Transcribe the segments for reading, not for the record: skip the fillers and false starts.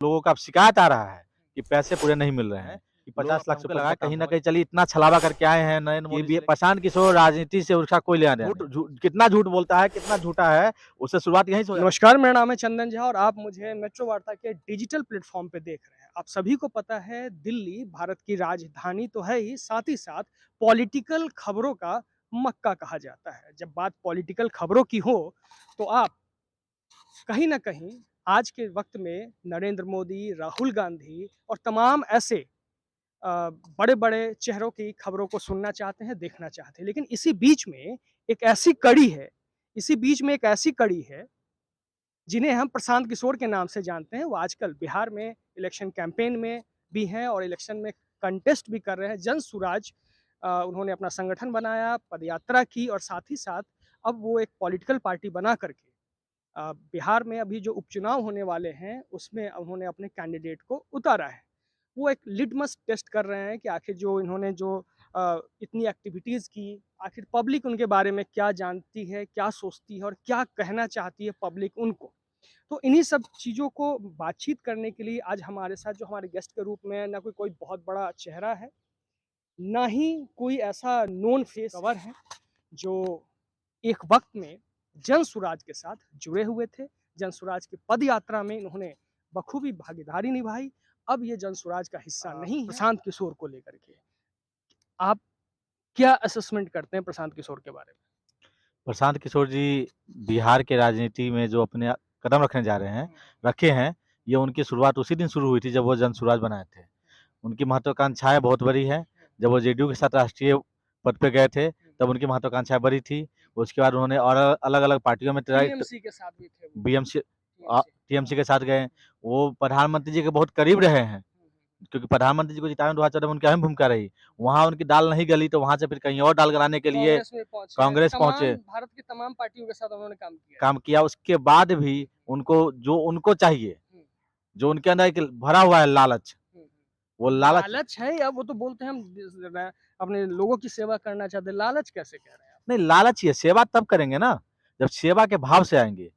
लोगों का अब शिकायत आ रहा है कि पैसे पूरे नहीं मिल रहे हैं कि 50 लाख से लगा कहीं ना कहीं चलिए इतना छलावा करके आए हैं नरेंद्र मोदी भी प्रशांत किशोर राजनीति से उसका कोई लेना देना नहीं। कितना झूठ बोलता है कितना झूठा है उससे शुरुआत यहीं से हो जाती है। नमस्कार, मेरा नाम है चंदन झा और आप मुझे मेट्रो वार्ता के डिजिटल प्लेटफॉर्म पे देख रहे हैं। आप सभी को पता है दिल्ली भारत की राजधानी तो है ही, साथ ही साथ पॉलिटिकल खबरों का मक्का कहा जाता है। जब बात पॉलिटिकल खबरों की हो तो आप कहीं न कहीं आज के वक्त में नरेंद्र मोदी, राहुल गांधी और तमाम ऐसे बड़े-बड़े चेहरों की खबरों को सुनना चाहते हैं, देखना चाहते हैं। लेकिन इसी बीच में एक ऐसी कड़ी है जिन्हें हम प्रशांत किशोर के नाम से जानते हैं। वो आजकल बिहार में इलेक्शन कैंपेन में भी हैं और इलेक्शन में कंटेस्ट भी कर रहे हैं। जनसुराज उन्होंने अपना संगठन बनाया, पदयात्रा की और साथ ही साथ अब वो एक पॉलिटिकल पार्टी बना करके बिहार में अभी जो उपचुनाव होने वाले हैं, उसमें उन्होंने अपने कैंडिडेट को उतारा है। वो एक लिटमस टेस्ट कर रहे हैं कि आखिर जो इन्होंने जो इतनी एक्टिविटीज़ की, आखिर पब्लिक उनके बारे में क्या जानती है, क्या सोचती है और क्या कहना चाहती है पब्लिक उनको। तो इन्हीं सब चीज़ों को बातचीत करने के लिए आज हमारे साथ जो हमारे गेस्ट के रूप में ना कोई बहुत बड़ा चेहरा है, ना ही कोई ऐसा नोन फेस कवर है, जो एक वक़्त में जनसुराज के साथ जुड़े हुए थे। जनसुराज की पदयात्रा में इन्होंने बखूबी भागीदारी निभाई। अब ये जनसुराज का हिस्सा नहीं है। प्रशांत किशोर को लेकर के आप क्या असेसमेंट करते हैं प्रशांत किशोर के बारे में? प्रशांत किशोर जी बिहार के राजनीति में जो अपने कदम रखने जा रहे हैं रखे हैं ये उनकी शुरुआत उसी दिन शुरू हुई थी जब वो जनसुराज बनाए थे। उनकी महत्वाकांक्षाएं बहुत बड़ी है। जब वो जेडीयू के साथ राष्ट्रीय पद पे गए थे तब उनकी महत्वाकांक्षाएं बड़ी थी। उसके बाद उन्होंने और अलग अलग पार्टियों में टीएमसी के साथ भी थे वो। BMC TMC. टीएमसी के साथ गए। वो प्रधानमंत्री जी के बहुत करीब रहे हैं क्योंकि प्रधानमंत्री जी को जिताने में 2014 में उनकी अहम भूमिका रही। वहाँ उनकी दाल नहीं गली तो वहाँ से फिर कहीं और दाल गलाने के लिए कांग्रेस में पहुँचे। कांग्रेस पहुंचे। भारत की तमाम पार्टियों के साथ उन्होंने काम काम किया उसके बाद भी उनको जो उनको चाहिए किया। जो उनके अंदर एक भरा हुआ है लालच वो लालच लालच है या वो तो बोलते हैं हम अपने लोगों की सेवा करना चाहते हैं, लालच कैसे कह रहे हैं आप? नहीं लालच ही है। सेवा तब करेंगे ना जब सेवा के भाव से आएंगे।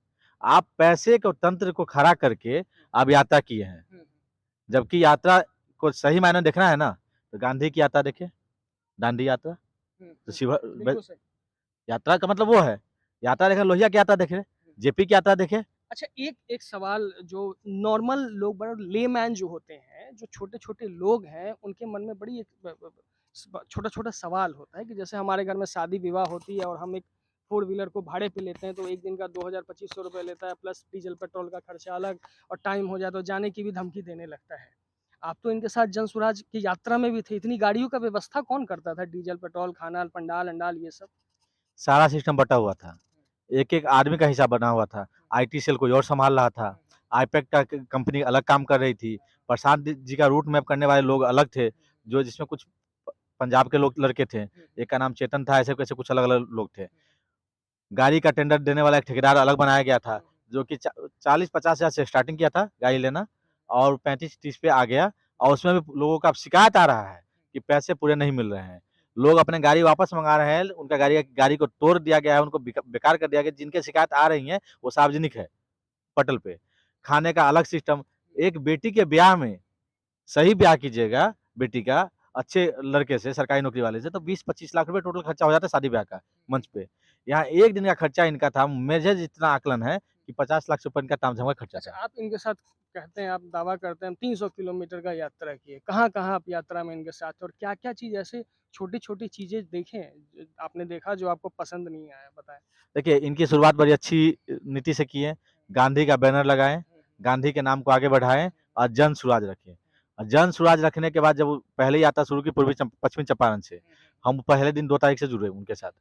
आप पैसे को तंत्र को खड़ा करके आप यात्रा किए हैं जबकि यात्रा को सही मायने में देखना है ना तो गांधी की यात्रा देखिए दांडी यात्रा तो शिव बिल्कुल सही। यात्रा का मतलब वो है। यात्रा देखें लोहिया की यात्रा देखें जेपी की यात्रा देखें। अच्छा, एक एक सवाल जो नॉर्मल लोग बड़ा लेमैन जो होते हैं, जो छोटे-छोटे लोग हैं, उनके मन में बड़ी एक छोटा-छोटा सवाल होता है कि जैसे हमारे घर में शादी-विवाह होती है और हम एक फ़ोर व्हीलर को भाड़े पे लेते हैं, तो एक दिन का 2000-2500 लेता है, प्लस डीज़ल पेट्रोल का खर्चा अलग और टाइम हो जाए तो जाने की भी धमकी देने लगता है। आप तो इनके साथ जनसुराज की यात्रा में भी थे, इतनी गाड़ियों का व्यवस्था कौन करता था? डीज़ल, पेट्रोल, खाना, पंडाल-अंडाल ये सब? सारा सिस्टम बटा हुआ था। एक-एक आदमी का हिसाब बना हुआ था। आईटी सेल कोई और सँभाल रहा था। आईपैक का क कंपनी अलग काम कर रही थी। प्रशांत जी का रूट मैप करने वाले लोग अलग थे, जो जिसमें कुछ पंजाब के लोग लड़के थे। एक का नाम चेतन था, ऐसे-वैसे कुछ अलग-अलग लोग थे। गाड़ी का टेंडर देने वाला एक ठेकेदार अलग बनाया गया था, जो कि 40-50 हज़ार से स्टार्टिंग किया था गाड़ी लेना और 35-30 पे आ गया और उसमें भी लोगों का शिकायत आ रहा है कि पैसे पूरे नहीं मिल रहे हैं। लोग अपने गाड़ी वापस मँगा रहे हैं, उनका गाड़ी को तोड़ दिया गया है, उनको बेकार कर दिया गया। जिनकी शिकायत आ रही है, वो सार्वजनिक है पटल पे। खाने का अलग सिस्टम। एक बेटी के ब्याह में सही ब्याह कीजिएगा बेटी का, अच्छे लड़के से, सरकारी नौकरी वाले से, तो 20-25 लाख रुपए टोटल खर्चा हो जाता है शादी ब्याह का, मंच पे। यहाँ 1 दिन का खर्चा इनका था, मुझे जितना आकलन है कि 50 लाख से ऊपर इनका तामझाम का खर्चा अच्छा, था। आप इनके साथ कहते हैं, आप दावा करते हैं 300 किलोमीटर का यात्रा किए। कहाँ-कहाँ आप यात्रा में इनके साथ थे और क्या-क्या चीज़ ऐसे छोटी-छोटी चीज़ें देखें, आपने देखा जो आपको पसंद नहीं आया? बताएँ। देखिए, इनकी शुरुआत बड़ी अच्छी नीति से की है। गांधी का बैनर लगाएँ, गांधी के नाम को आगे बढ़ाएँ और जन सुराज रखें। और जन सुराज रखने के बाद जब वो पहले यात्रा शुरू की पश्चिमी चंपारण से, हम पहले दिन 2 तारीख से जुड़े उनके साथ।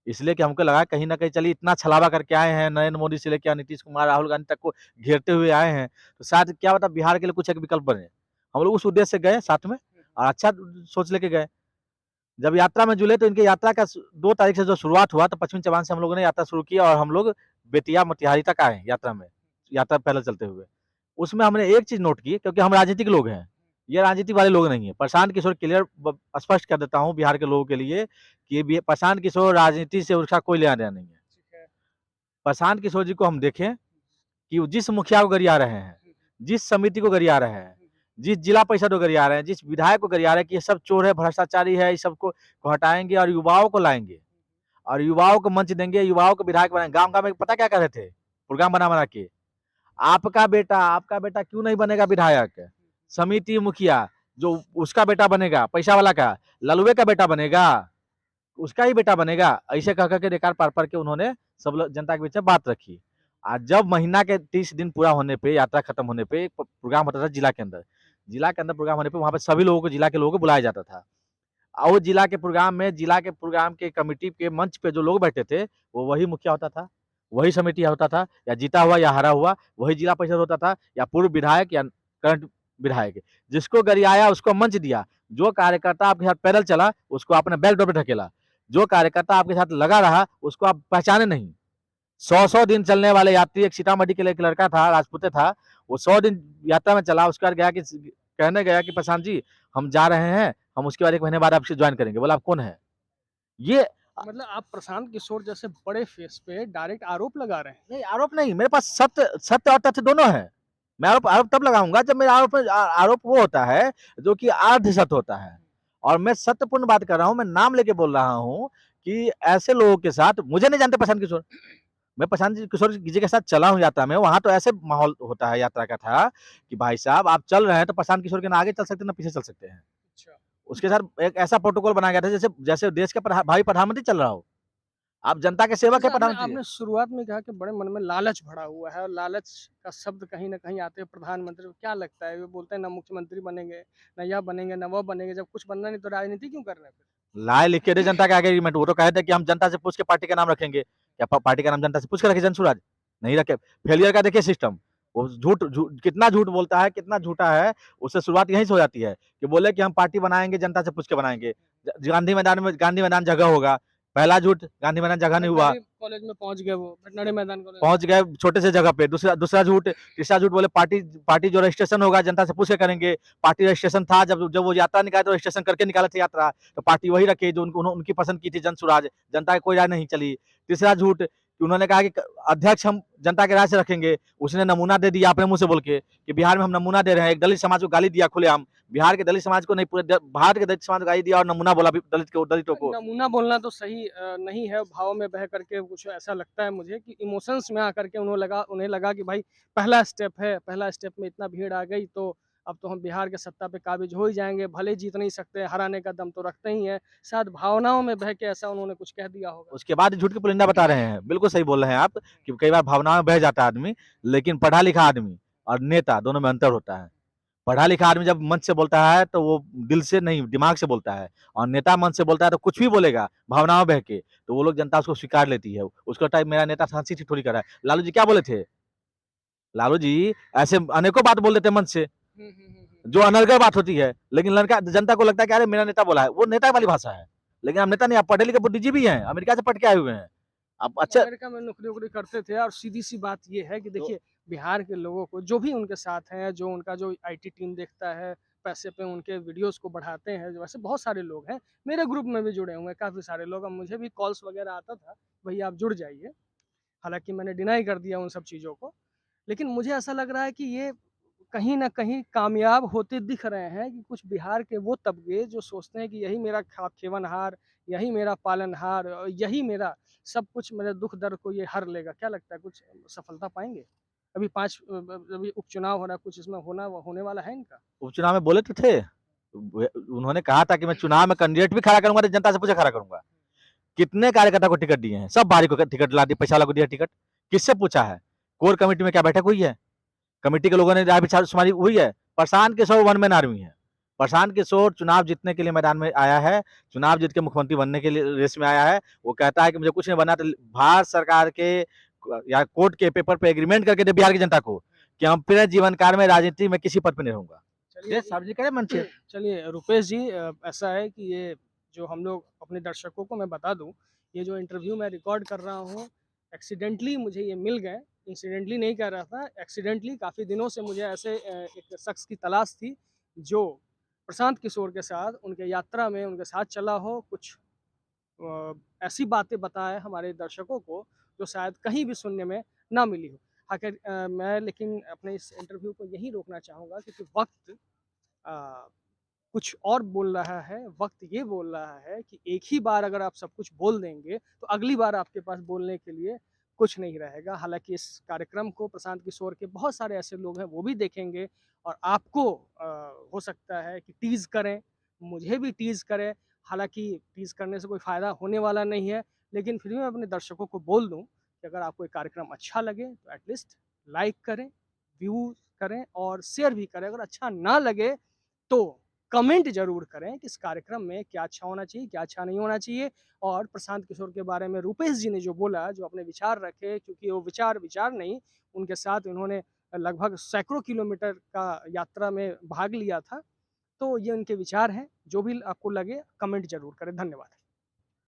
इसलिए कि हमको लगा कहीं न कहीं चलिए इतना छलावा करके आए हैं, नरेंद्र मोदी से लेके नीतीश कुमार, राहुल गांधी तक को घेरते हुए आए हैं, तो शायद क्या पता बिहार के लिए कुछ एक विकल्प बने। हम लोग उस उद्देश्य से गए साथ में और अच्छा सोच लेके गए। जब यात्रा में जुड़े तो इनकी यात्रा का 2 तारीख से जो शुरुआत हुआ तो पश्चिमी चंपारण से हम लोगों ने यात्रा शुरू की और हम लोग बेतिया मोतिहारी तक आए यात्रा में, यात्रा पैदल चलते हुए। उसमें हमने एक चीज़ नोट की क्योंकि हम राजनीतिक लोग हैं, ये राजनीति वाले लोग नहीं हैं। प्रशांत किशोर क्लियर स्पष्ट कर देता हूँ बिहार के लोगों के लिए कि प्रशांत किशोर राजनीति से उसका कोई लेना-देना नहीं है। ठीक है। प्रशांत किशोर जी को हम देखें कि वो जिस मुखिया को गरिया रहे हैं, जिस समिति को गरिया रहे हैं, जिस जिला परिषद को गरिया रहे हैं, जिस विधायक को गरिया रहे हैं कि ये सब चोर है, भ्रष्टाचारी है, इस सबको को हटाएँगे और युवाओं को लाएँगे और युवाओं को मंच देंगे, युवाओं को विधायक बनाएँगे। गाँव-गाँव में पता क्या कर रहे थे? प्रोग्राम बना-बना के, आपका बेटा क्यों नहीं बनेगा विधायक? समिति मुखिया, जो उसका बेटा बनेगा, पैसा वाला का, ललुए का बेटा बनेगा, उसका ही बेटा बनेगा। ऐसे कह के रेकार पार-पार के उन्होंने सब लोग जनता के बीच में बात रखी। आज जब महीना के 30 दिन पूरा होने पे, यात्रा खत्म होने पे, प्रोग्राम होता था जिला के अंदर। जिला के अंदर प्रोग्राम होने पे वहाँ पे सभी लोगों को, जिला के लोगों को बुलाया जाता था। और वो जिला के प्रोग्राम के कमिटी के मंच पे जो लोग बैठे थे, वो वही मुखिया होता था, वही समिति होता था, या जीता हुआ या हारा हुआ, वही जिला परिषद होता था, या पूर्व विधायक या करंट विधायक। जिसको गरियाया उसको मंच दिया, जो कार्यकर्ता आपके साथ पैदल चला, उसको आपने बैकडोर पे ढकेला, जो कार्यकर्ता आपके साथ लगा रहा, उसको आप पहचाने नहीं। 100-100 दिन चलने वाले यात्री, एक सीतामढ़ी के एक लड़का था, राजपूते था, वो 100 दिन यात्रा में चला, उसके बाद कहने गया कि प्रशांत जी, हम जा रहे हैं, हम उसके बाद 1 महीने बाद आपसे जॉइन करेंगे। बोला आप कौन है? ये मतलब आप प्रशांत किशोर जैसे बड़े फेस पे डायरेक्ट आरोप लगा रहे हैं। नहीं, आरोप नहीं, मेरे पास सत्य सत्य और तथ्य दोनों है। मैं आरोप आरोप तब लगाऊँगा जब मेरा आरोप वो होता है, जो कि अर्ध सत्य होता है। और मैं सत्यपूर्ण बात कर रहा हूँ, मैं नाम लेके बोल रहा हूँ कि ऐसे लोगों के साथ, मुझे नहीं जानते प्रशांत किशोर। मैं प्रशांत जी किशोर जी के साथ चला हूँ यात्रा में, वहाँ तो ऐसे माहौल होता है यात्रा का था कि भाई साहब आप चल रहे हैं तो प्रशांत किशोर के ना आगे चल सकते हैं, ना पीछे चल सकते हैं। अच्छा। उसके साथ एक ऐसा प्रोटोकॉल बनाया गया था जैसे जैसे देश के भावी प्रधानमंत्री चल रहा हो। आप जनता के सेवक जैसे है आपने प्रधानमंत्री। आपने शुरुआत में कहा कि बड़े मन में लालच भरा हुआ है और लालच का शब्द कहीं न कहीं आते हैं प्रधानमंत्री को क्या लगता है? वो बोलते हैं ना मुख्यमंत्री बनेंगे, ना यह बनेंगे, ना वो बनेंगे, जब कुछ बनना नहीं तो राजनीति क्यों कर रहे हैं फिर? लाए लिख के दे जनता के आगे एग्रीमेंट। वो तो कहे थे कि हम जनता से पूछ के पार्टी का नाम रखेंगे। क्या पार्टी का नाम जनता से पूछ के रखे जनसुराज? नहीं रखे। फेलियर का देखिए सिस्टम। वो कितना झूठ बोलता है, कितना झूठा है, उससे शुरुआत यहीं से हो जाती है कि बोले कि हम पार्टी बनाएँगे, जनता से पूछ के बनाएँगे। गांधी मैदान जगह होगा। पहला झूठ, गांधी मैदान जगह नहीं हुआ। वेटनरी कॉलेज में पहुँच गए वो, वेटनरी मैदान कॉलेज में। पहुँच गए छोटे से जगह पे। दूसरा दूसरा झूठ, तीसरा झूठ बोले पार्टी पार्टी जो रजिस्ट्रेशन होगा जनता से पूछ के करेंगे। पार्टी रजिस्ट्रेशन था, जब जब वो यात्रा निकाले तो रजिस्ट्रेशन करके निकाले थे यात्रा। तो पार्टी वही रखी जो उनकी पसंद की थी, जनसुराज। जनता की कोई राय नहीं चली। तीसरा झूठ कि उन्होंने कहा कि अध्यक्ष हम जनता के राय से रखेंगे। उसने नमूना दे दिया अपने मुँह से बोल के कि बिहार में हम नमूना दे रहे हैं। एक दलित समाज को गाली दिया खुलेआम। बिहार के दलित समाज को नहीं, पूरे भारत के दलित समाज को गाली दिया और नमूना बोला दलितों को। नमूना बोलना तो सही नहीं है, भाव में बह करके कुछ ऐसा लगता है मुझे कि इमोशंस में आकर के उन्हें लगा कि भाई पहला स्टेप है, पहला स्टेप में इतना भीड़ आ गई तो अब तो हम बिहार के सत्ता पे काबिज हो ही जाएँगे, भले जीत नहीं सकते, हराने का दम तो रखते ही हैं। शायद भावनाओं में बह के ऐसा उन्होंने कुछ कह दिया होगा। उसके बाद झूठ की पुलिंदा बता रहे हैं। बिल्कुल सही बोल रहे हैं आप कि कई बार भावनाओं में बह जाता है आदमी, लेकिन पढ़ा-लिखा आदमी और नेता दोनों में अंतर होता है। पढ़ा-लिखा आदमी जब मंच से बोलता है तो वो दिल से नहीं, दिमाग से बोलता है, और नेता मंच से बोलता है तो कुछ भी बोलेगा भावनाओं में बह के, तो वो लोग जनता उसको स्वीकार लेती है। उसको टाइप मेरा नेता हँसी ठिठोली कर रहा है। लालू जी क्या बोले थे? लालू जी ऐसे अनेकों बात बोल देते हैं मंच से, हुँ, हुँ, हुँ, हुँ। जो अनर्गल बात होती है, लेकिन लड़का जनता को लगता है कि अरे मेरा नेता बोला है, वो नेता वाली भाषा है। लेकिन आप नेता नहीं, आप पढ़े-लिखे बुद्धिजीवी हैं, अमेरिका से पढ़ के आए हुए हैं। आप वो अच्छा अमेरिका में नौकरी-वोकरी करते थे और सीधी-सी बात ये है कि तो देखिए, बिहार के लोगों को जो भी उनके साथ हैं, जो उनका जो आईटी टीम देखता है, पैसे पे उनके वीडियोज़ को बढ़ाते हैं, जो वैसे बहुत सारे लोग हैं। मेरे ग्रुप में भी जुड़े हुए हैं काफ़ी सारे लोग, अब मुझे भी कॉल्स वगैरह आता था, भैया आप जुड़ जाइए। हालाँकि मैंने डिनाई कर दिया उन सब चीज़ों को। लेकिन मुझे ऐसा लग रहा है कि ये कहीं न कहीं कामयाब होते दिख रहे हैं कि कुछ बिहार के वो तबके जो सोचते हैं कि यही मेरा खेवनहार, यही मेरा पालनहार और यही मेरा सब कुछ, मेरे दुःख दर्द को ये हर लेगा। क्या लगता है कुछ सफलता पाएँगे? अभी 5 अभी उपचुनाव हो रहा है, कुछ इसमें होने वाला है इनका? उपचुनाव में बोले तो थे। उन्होंने कहा था कि मैं चुनाव में कैंडिडेट भी खड़ा करूँगा तो जनता से पूछे खड़ा करूँगा। कितने कार्यकर्ता को टिकट दिए हैं? सब बाहरी को टिकट दिला दिए, पैसा वाला को दिया टिकट। किससे पूछा है? कोर कमेटी में क्या बैठक हुई है? कमेटी के लोगों ने राय विचार-शुमारी हुई है? Prashant Kishor one man army है। प्रशांत किशोर चुनाव जीतने के लिए मैदान में आया है, चुनाव जीत के मुख्यमंत्री बनने के लिए रेस में आया है। वो कहता है कि मुझे कुछ नहीं बनना, तो भारत सरकार के या कोर्ट के पेपर पे एग्रीमेंट करके दे बिहार की जनता को कि हम पूरे जीवन काल में राजनीति में किसी पद पे नहीं रहूँगा। चलिए ये सार्वजनिक करे मंच से। चलिए रुपेश जी, ऐसा है कि ये जो हम लोग अपने दर्शकों को मैं बता दूं, ये जो इंटरव्यू मैं रिकॉर्ड कर रहा हूँ, एक्सीडेंटली मुझे ये मिल गए। इंसिडेंटली नहीं कर रहा था, एक्सीडेंटली काफ़ी दिनों से मुझे ऐसे एक शख्स की तलाश थी जो प्रशांत किशोर के साथ उनके यात्रा में उनके साथ चला हो, कुछ ऐसी बातें बताए हमारे दर्शकों को जो शायद कहीं भी सुनने में ना मिली हो। आखिर मैं लेकिन अपने इस इंटरव्यू को यहीं रोकना चाहूँगा क्योंकि वक़्त अ, कुछ और बोल रहा है, वक़्त ये बोल रहा है कि एक ही बार अगर आप सब कुछ बोल देंगे, तो अगली बार आपके पास बोलने के लिए कुछ नहीं रहेगा। हालाँकि इस कार्यक्रम को प्रशांत किशोर के बहुत सारे ऐसे लोग हैं, वो भी देखेंगे और आपको हो सकता है कि टीज़ करें, मुझे भी टीज़ करें। हालाँकि टीज़ करने से कोई फ़ायदा होने वाला नहीं है, लेकिन फिर भी मैं अपने दर्शकों को बोल दूँ कि अगर आपको ये कार्यक्रम अच्छा लगे, तो एट लीस्ट लाइक करें, व्यू करें और शेयर भी करें। अगर अच्छा ना लगे, तो कमेंट ज़रूर करें कि इस कार्यक्रम में क्या अच्छा होना चाहिए, क्या अच्छा नहीं होना चाहिए और प्रशांत किशोर के बारे में रूपेश जी ने जो बोला, जो अपने विचार रखे क्योंकि वो विचार नहीं, उनके साथ उन्होंने लगभग सैकड़ों किलोमीटर का यात्रा में भाग लिया था। तो ये उनके विचार हैं, जो भी आपको लगे कमेंट ज़रूर करें। धन्यवाद।